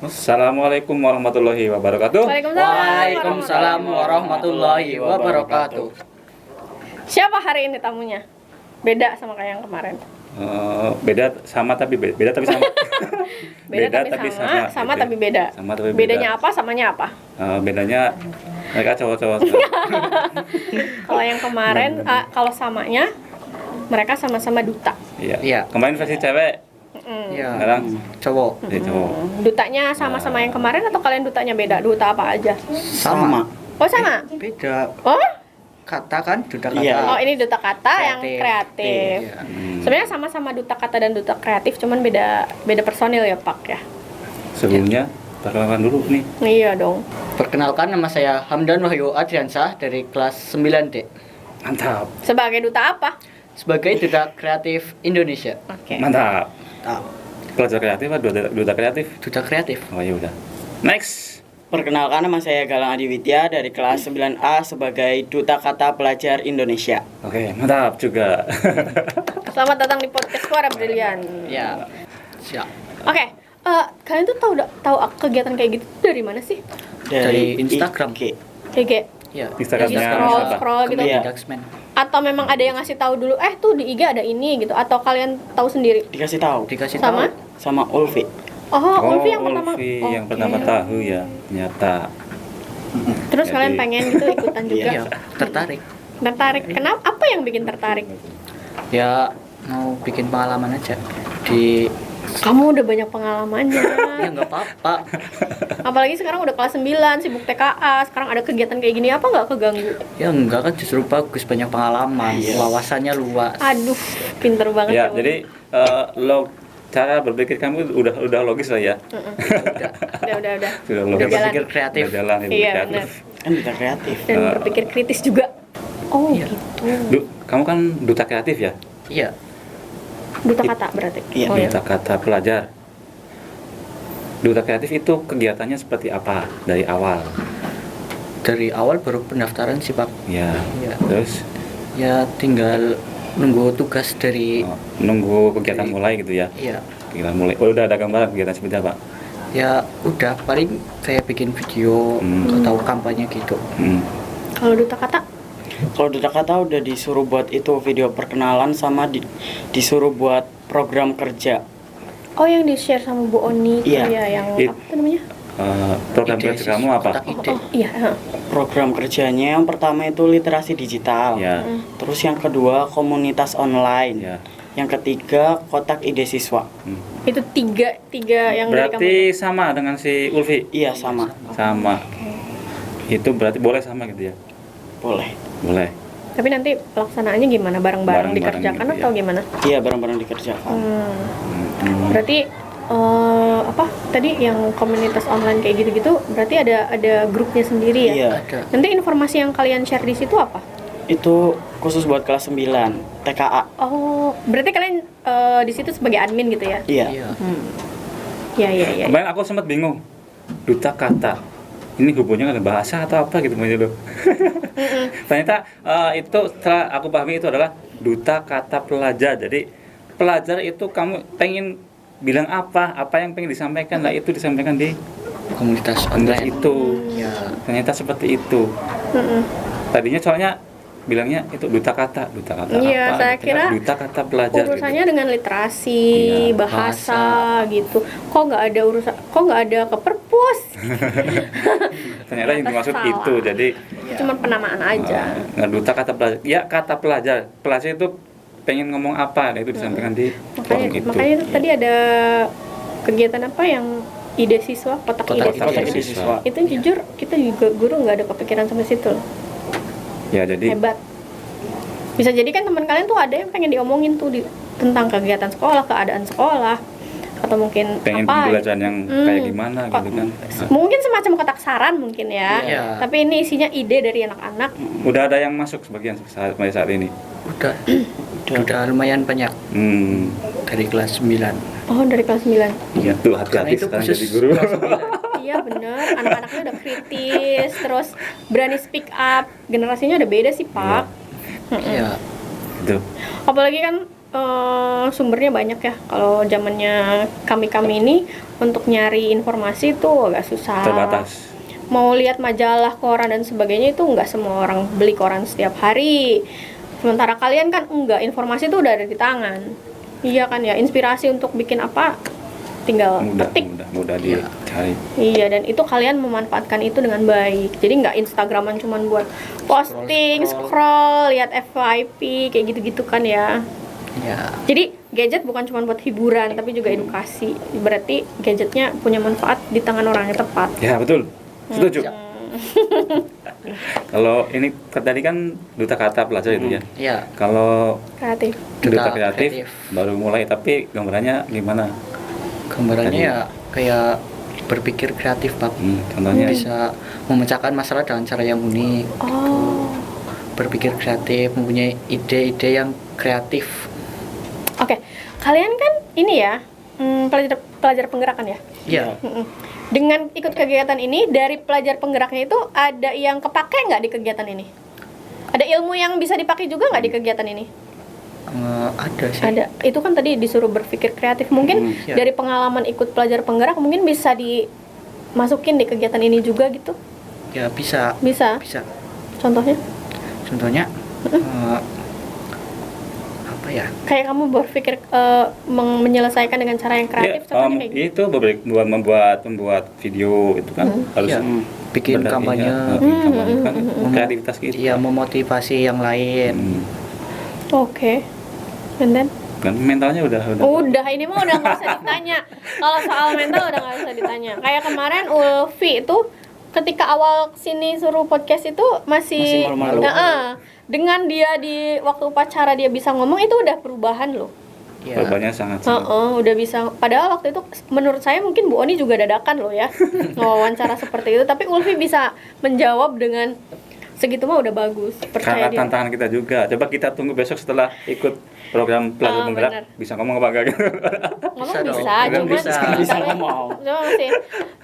Assalamualaikum warahmatullahi wabarakatuh. Waalaikumsalam warahmatullahi wabarakatuh. Siapa hari ini tamunya? Beda sama kayak yang kemarin. Beda sama tapi beda tapi sama. Beda tapi sama, sama gitu. tapi beda. Sama tapi beda. Bedanya apa? Samanya apa? Bedanya mereka cowok-cowok. Kalau yang kemarin, kalau samanya mereka sama-sama duta. Iya. Iya. Kemarin versi cewek, Iya. sekarang Cowok. cowok. Dutanya sama-sama yang kemarin atau kalian dutanya beda? Duta apa aja? Sama. Oh sama? Beda. Oh? Kata kan duta kata. Oh ini duta kata yang kreatif. Iya. Sebenarnya sama-sama duta kata dan duta kreatif, cuman beda personil ya Pak ya. Sebelumnya perkenalkan dulu nih. Iya dong. Perkenalkan, nama saya Hamdan Wahyu Adriansah dari kelas 9D. Mantap. Sebagai duta apa? Sebagai duta kreatif Indonesia. Oke. Mantap. Ah, Pelajar kreatif atau duta kreatif? duta kreatif. Oh ya udah. Next. Perkenalkan, nama saya Galang Adiwitya dari kelas 9A sebagai Duta Kata Pelajar Indonesia. Oke, mantap juga. Selamat datang di podcast Suara Brilian. Ya. Siap. Oke, kalian tuh tahu kegiatan kayak gitu dari mana sih? Dari Instagram. IG. IG. Ya. Instagramnya Scroll siapa? scroll gitu. Iya. Daxman. Atau memang ada yang ngasih tahu dulu, tuh di IG ada ini gitu, atau kalian tahu sendiri? Dikasih tahu Dikasih Sama? tahu. sama Ulfi. Oh, Ulfi yang pertama. Ulfi yang Oke. pertama tahu ya, ternyata. Terus Jadi- kalian pengen gitu ikutan juga? Iya, tertarik. Tertarik. Kenapa? Apa yang bikin tertarik? Ya, mau bikin pengalaman aja di Kamu udah banyak pengalamannya. ya nggak apa-apa. Apalagi sekarang udah kelas 9, sibuk TKA, sekarang ada kegiatan kayak gini, apa nggak keganggu? Ya enggak kan, justru bagus, banyak pengalaman, wawasannya luas. Aduh, pinter banget Ya, kamu. jadi cara berpikir kamu udah logis lah ya. Udah. Sudah Udah logis. jalan. berpikir kreatif. Udah jalan itu Iya, kreatif. benar. Kan duta kreatif. Dan berpikir kritis juga. Oh, Iya. gitu. Kamu kan duta kreatif ya? Iya. Duta kata berarti. Iya, Oh, Duta kata pelajar. Duta kreatif itu kegiatannya seperti apa dari awal? Dari awal baru pendaftaran sih, Pak. Ya. Iya. Terus Ya tinggal nunggu tugas dari nunggu kegiatan mulai gitu ya. iya. Kegiatan mulai. Oh, udah ada gambaran kegiatan seperti apa? Ya udah, paling saya bikin video atau kampanye gitu. Kalau duta kata? Kalau Duta Kata udah disuruh buat itu video perkenalan sama disuruh buat program kerja. Oh, yang di-share sama Bu Oni itu Iya. ya, yang It- apa tuh namanya? Program Ide kerja sih, kamu apa? kotak ide. Oh, iya. Program kerjanya yang pertama itu literasi digital. Ya. Terus yang kedua komunitas online. Ya. Yang ketiga kotak ide siswa. Itu tiga yang dari kamu. Berarti sama dengan si Ulfi? Iya sama. Sama. Itu berarti boleh sama gitu ya? Boleh. Boleh. Tapi nanti pelaksanaannya gimana? Bareng-bareng Bareng-bareng dikerjakan gitu atau ya. gimana? Iya bareng-bareng dikerjakan. Berarti apa tadi yang komunitas online kayak gitu-gitu berarti ada grupnya sendiri ya? Iya. Ada. Nanti informasi yang kalian share di situ apa? Itu khusus buat kelas 9 TKA. Oh, berarti kalian di situ sebagai admin gitu ya? Iya. Iya. Iya. Kemarin aku sempat bingung. Duta kata. Ini hubungannya dengan bahasa atau apa gitu dulu. Ternyata itu setelah aku pahami itu adalah duta kata pelajar. Jadi pelajar itu kamu pengen bilang apa yang pengen disampaikan lah itu disampaikan di Komunitas komunitas online. itu. Ya. Ternyata seperti itu. Tadinya soalnya bilangnya itu duta kata Iya, apa? saya gitu. kira Duta kata pelajar. Urusannya gitu. dengan literasi, Iya, bahasa gitu. Kok nggak ada ke perpus? Ternyata yang dimaksud Salah. itu. Jadi Cuma penamaan aja. duta kata pelajar. Ya kata pelajar. Pelajar itu pengen ngomong apa, nah itu disampaikan di forum itu. Makanya itu tadi ada kegiatan apa yang ide siswa, kotak ide Kotak siswa. ide siswa. Itu jujur kita juga guru nggak ada kepikiran sampai situ loh. Ya jadi Hebat. Bisa jadi kan teman kalian tuh ada yang pengen diomongin tuh tentang kegiatan sekolah, keadaan sekolah, atau mungkin pengen apa pembelajaran yang kayak gimana gitu kan. Mungkin semacam kotak saran mungkin ya. Iya. Tapi ini isinya ide dari anak-anak. Udah ada yang masuk sebagian sampai saat ini. Udah lumayan banyak dari kelas 9. Oh, dari kelas 9. Iya. Tuh hati-hati Karena itu sekarang khusus jadi guru. kelas 9. Iya bener, anak-anaknya udah kritis, terus berani speak up. Generasinya udah beda sih, Pak. Iya. Gitu. Apalagi kan sumbernya banyak ya. Kalau zamannya kami ini untuk nyari informasi itu agak susah. Terbatas. Mau lihat majalah, koran dan sebagainya itu nggak semua orang beli koran setiap hari. Sementara kalian kan enggak, informasi itu udah ada di tangan. Iya kan ya, inspirasi untuk bikin apa tinggal ketik. Mudah dicari. Iya, dan itu kalian memanfaatkan itu dengan baik. Jadi nggak Instagraman cuman buat posting, scroll, lihat FYP kayak gitu-gitu kan ya. Ya. Jadi gadget bukan cuma buat hiburan tapi juga edukasi. Berarti gadgetnya punya manfaat di tangan orang yang tepat. Ya, betul. Setuju. Kalau ini tadi kan duta kata pelajar itu ya. Ya. Kalau Kreatif. duta kreatif baru mulai, tapi gambarannya gimana? Gambarannya Tadi. ya kayak berpikir kreatif, Pak. Contohnya Bisa memecahkan masalah dengan cara yang unik. Oh. Berpikir kreatif, mempunyai ide-ide yang kreatif. Oke. Kalian kan ini ya, pelajar penggerakan ya? Iya. Dengan ikut kegiatan ini, dari pelajar penggeraknya itu ada yang kepake nggak di kegiatan ini? Ada ilmu yang bisa dipakai juga nggak di kegiatan ini? Ada sih. Ada. Itu kan tadi disuruh berpikir kreatif. Mungkin Iya. dari pengalaman ikut pelajar penggerak mungkin bisa dimasukin di kegiatan ini juga gitu. Ya bisa. Bisa. Bisa. Contohnya? Contohnya apa ya? Kayak kamu berpikir menyelesaikan dengan cara yang kreatif, contohnya kayak gitu. itu membuat video itu kan harus Ya, bikin benar, kampanye. iya, bikin kampanye kan kreativitas gitu. Iya, memotivasi yang lain. Oke. And then? Kan mentalnya udah Udah, ini mah udah nggak usah ditanya. Kalau soal mental udah nggak usah ditanya. Kayak kemarin Ulfi itu ketika awal sini suruh podcast itu masih malu-malu. Dengan dia di waktu upacara dia bisa ngomong itu udah perubahan loh. Ya. perubahannya sangat. Udah bisa. Padahal waktu itu menurut saya mungkin Bu Oni juga dadakan loh ya wawancara seperti itu. Tapi Ulfi bisa menjawab dengan segitu mah udah bagus. Karena Percaya dia. tantangan kita juga. Coba kita tunggu besok setelah ikut program pelajar penggerak benar. bisa ngomong apa enggak? Ngomong Bisa dong. bisa, Ngomong cuma bisa ngomong. Cuma masih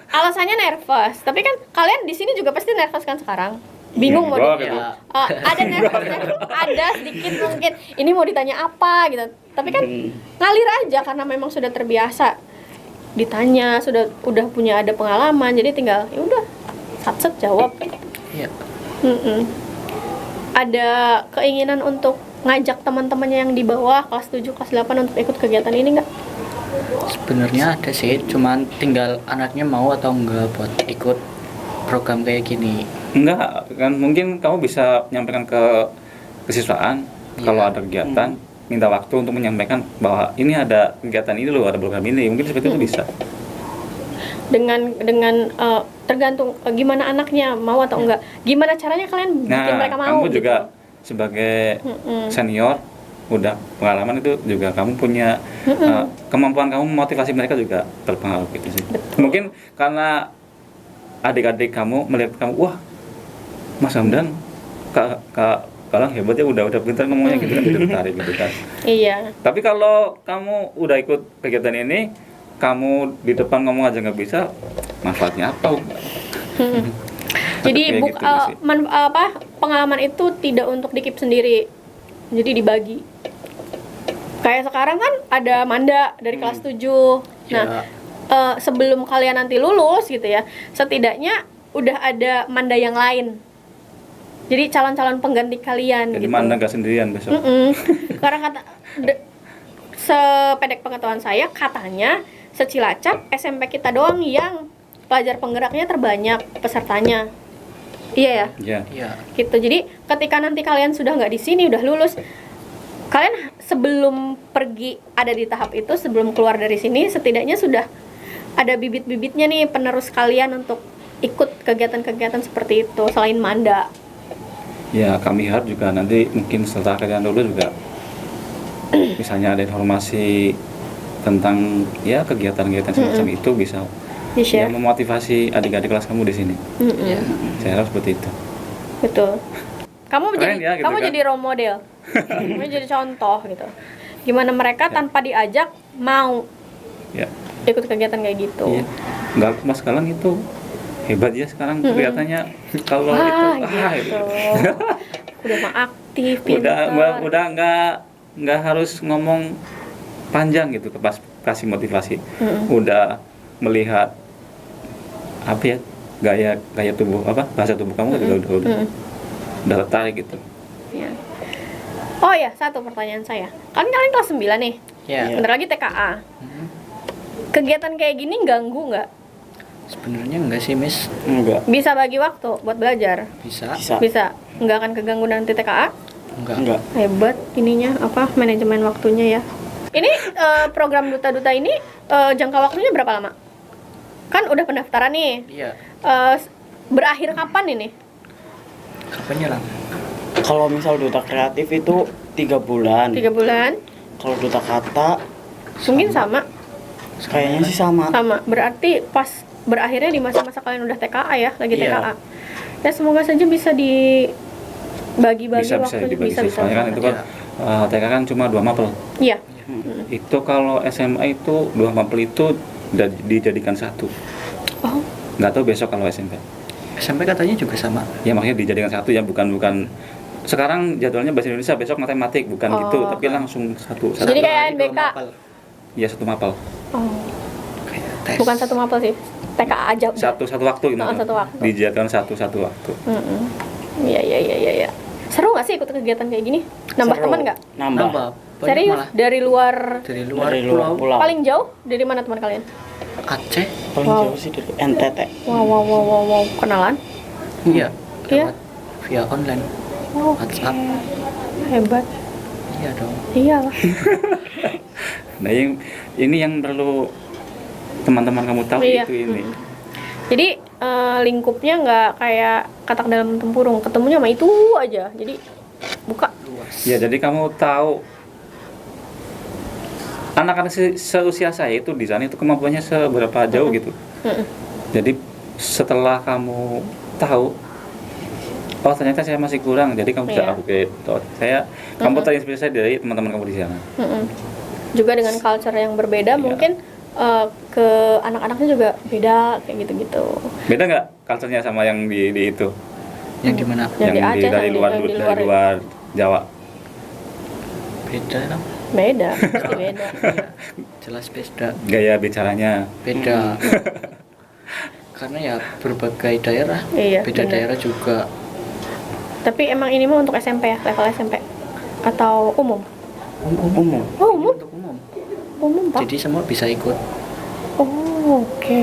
alasannya nervous. Tapi kan kalian di sini juga pasti nervous kan sekarang? Bingung mau Gua ditanya. gitu. Ada nervousnya, ada sedikit mungkin. Ini mau ditanya apa gitu. Tapi kan ngalir aja karena memang sudah terbiasa ditanya, udah punya ada pengalaman. Jadi tinggal ya udah satset jawab. Iya. Ada keinginan untuk ngajak teman-temannya yang di bawah kelas 7, kelas 8 untuk ikut kegiatan ini nggak? Sebenarnya ada sih, cuman tinggal anaknya mau atau enggak buat ikut program kayak gini. Enggak, kan mungkin kamu bisa menyampaikan ke kesiswaan kalau ada kegiatan, minta waktu untuk menyampaikan bahwa ini ada kegiatan ini loh, ada program ini. Mungkin seperti itu bisa. Dengan tergantung gimana anaknya mau atau enggak. Gimana caranya kalian bikin mereka mau? Kamu juga sebagai senior udah pengalaman itu juga kamu punya kemampuan kamu memotivasi mereka juga berpengaruh gitu sih. Mungkin karena adik-adik kamu melihat kamu, wah Mas Hamdan, Kak Galang hebat ya, udah pintar ngomongnya gitu kan, tertarik gitu kan. Iya. Tapi kalau kamu udah ikut kegiatan ini, kamu di depan ngomong aja nggak bisa, manfaatnya apa? Jadi Kayak gitu sih. pengalaman itu tidak untuk dikip sendiri. Jadi dibagi. Kayak sekarang kan ada Manda dari kelas 7. Nah, sebelum kalian nanti lulus gitu ya, setidaknya udah ada Manda yang lain. Jadi calon-calon pengganti kalian Jadi gitu. mana nggak sendirian besok. Karena sependek pengetahuan saya katanya se-Cilacap SMP kita doang yang pelajar penggeraknya terbanyak pesertanya. Iya ya? Ya. Iya. Gitu. Jadi ketika nanti kalian sudah nggak di sini, udah lulus, kalian sebelum pergi ada di tahap itu, sebelum keluar dari sini setidaknya sudah ada bibit-bibitnya nih penerus kalian untuk ikut kegiatan-kegiatan seperti itu selain Manda. Ya, kami harap juga nanti mungkin setelah kalian lulus juga misalnya ada informasi tentang ya kegiatan-kegiatan semacam itu bisa Di ya, share. memotivasi adik-adik kelas kamu di sini. Iya. Saya harap seperti itu. Betul. Kamu Keren jadi ya, gitu kamu kan? jadi role model. Kamu jadi contoh gitu. Gimana mereka tanpa diajak mau Ya. ikut kegiatan kayak gitu. Iya. Enggak, Mas Galang itu hebat ya sekarang kelihatannya kalau itu gitu. Udah mah aktif, udah pintar. nggak nggak harus ngomong panjang gitu ke pas kasih motivasi. Udah melihat apa ya, gaya tubuh, apa bahasa tubuh kamu juga udah tertarik gitu. Ya. Oh ya, satu pertanyaan saya. Kan kalian kelas 9 nih. Ya. Bentar lagi TKA. Kegiatan kayak gini ganggu nggak? Sebenarnya enggak sih, Miss. Enggak. Bisa bagi waktu buat belajar? Bisa. Bisa. Nggak akan keganggu nanti TKA? Enggak. Hebat ininya, apa, manajemen waktunya ya. Ini program Duta-Duta ini jangka waktunya berapa lama? Kan udah pendaftaran nih. Iya. Berakhir kapan ini? Kapannya lah? Kalau misal duta kreatif itu 3 bulan. 3 bulan? Kalau duta kata Mungkin sama. kayaknya sih sama. Sama. Berarti pas berakhirnya di masa-masa kalian udah TKA ya, lagi Iya. TKA. Ya semoga saja bisa dibagi-bagi Bisa waktunya. dibagi sih. Soalnya kan itu kan TK kan cuma 2 mapel. Iya. Itu kalau SMA itu 2 mapel itu udah dijadikan 1. Oh. Nggak tahu besok kalau SMP. SMP katanya juga sama. Ya makanya dijadikan 1 ya, bukan sekarang jadwalnya bahasa Indonesia, besok matematik, bukan gitu, tapi langsung satu. Jadi kayak NBK. Ya 1 mapel. Oh. Kayak tes. Bukan 1 mapel sih. TKA aja. udah. Satu waktu gimana? Satu waktu. Dijadikan satu waktu. Iya. Seru nggak sih ikut kegiatan kayak gini? Nambah Seru. teman nggak? Nambah. Banyak Serius? malah. Dari luar Dari luar Dari luar pulau. pulau. paling jauh dari mana teman kalian? Aceh. Paling Wow. jauh sih dari NTT. Wow. Kenalan? Iya. Iya. Lewat via online. Oke. WhatsApp. Hebat. Iya dong. Iyalah. Nah, ini yang perlu teman-teman kamu tahu Iya. itu ini. Jadi lingkupnya nggak kayak katak dalam tempurung, ketemunya sama itu aja. Jadi buka. Luas. Ya, jadi kamu tahu anak-anak seusia saya itu di sana itu kemampuannya seberapa jauh gitu. Jadi setelah kamu tahu, oh ternyata saya masih kurang, jadi kamu bisa Iya. upgrade. Kamu terinspirasi dari teman-teman kamu di sana. Juga dengan culture yang berbeda, mungkin ke anak-anaknya juga beda kayak gitu-gitu. Beda nggak culture-nya sama yang di itu? Yang di mana? Yang di Aceh dari sama luar yang di dari luar Jawa. Beda dong. Beda, pasti beda. Iya. Jelas beda. Gaya bicaranya. Beda. Karena ya berbagai daerah. Iya, Beda benar. daerah juga. Tapi emang ini mah untuk SMP ya, level SMP atau umum? Umum. Oh, umum? Untuk umum. Umum, Pak. Jadi semua bisa ikut. Oh, oke.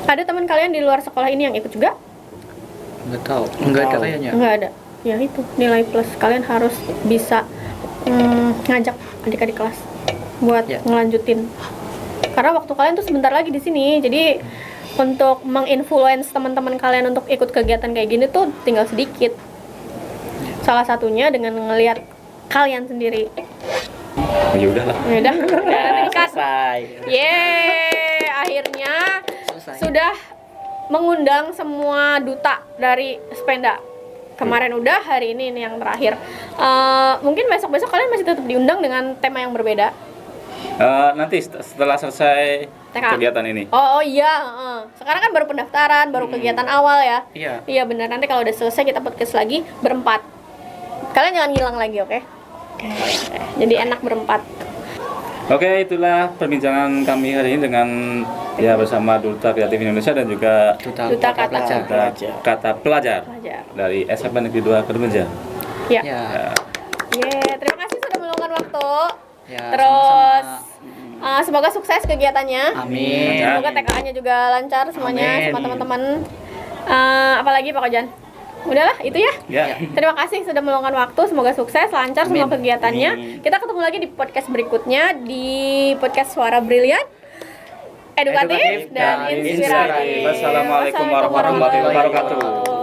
Ada teman kalian di luar sekolah ini yang ikut juga? Enggak tahu. Enggak ada tahu. kayaknya. Enggak ada. Ya itu, nilai plus. Kalian harus bisa ngajak adik-adik kelas buat Ya. ngelanjutin. Karena waktu kalian tuh sebentar lagi di sini. Jadi untuk menginfluence teman-teman kalian untuk ikut kegiatan kayak gini tuh tinggal sedikit. Salah satunya dengan ngelihat kalian sendiri. Oh, ya udahlah. Ya udah, nanti dikat. Selesai. Yeay, akhirnya Selesai. sudah mengundang semua duta dari Spenda. Kemarin udah, hari ini yang terakhir. Mungkin besok-besok kalian masih tetap diundang dengan tema yang berbeda. Nanti setelah selesai TK. kegiatan ini. Oh iya, sekarang kan baru pendaftaran, baru kegiatan awal ya. Iya. Iya benar. Nanti kalau udah selesai kita podcast lagi berempat. Kalian jangan ngilang lagi, oke? Oke. Jadi enak berempat. Oke, itulah perbincangan kami hari ini dengan bersama Duta Kreatif Indonesia dan juga Duta Kata Pelajar. Duta Kata Pelajar Pelajar. dari SMA Negeri 2 Kedumenja. Ya. Ya. Terima kasih sudah meluangkan waktu. Ya, Terus sama-sama. semoga sukses kegiatannya. Amin. Semoga TKA-nya juga lancar semuanya. Amin. Sama teman-teman. Apalagi Pak Kojan? Udahlah, itu ya. Ya. Terima kasih sudah meluangkan waktu. Semoga sukses, lancar semua Amin. kegiatannya. Amin. Kita ketemu lagi di podcast berikutnya, di podcast Suara Brilian, edukatif dan inspiratif. Wassalamualaikum warahmatullahi wabarakatuh.